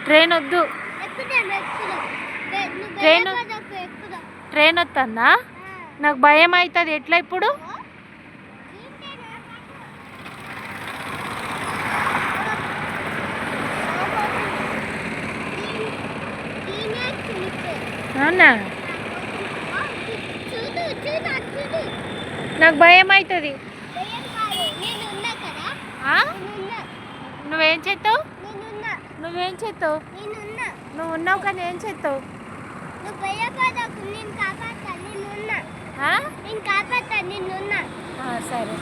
Train వద్దు, train వస్తుందా? నాకు భయం అవుతుంది. ఎట్లా ఇప్పుడు? అవునా? నాకు భయం అవుతుంది. నువ్వేం చేస్తావు? నువ్వేం చేస్తావు? నువ్వు ఉన్నావు కానీ ఏం చేస్తావు? సరే.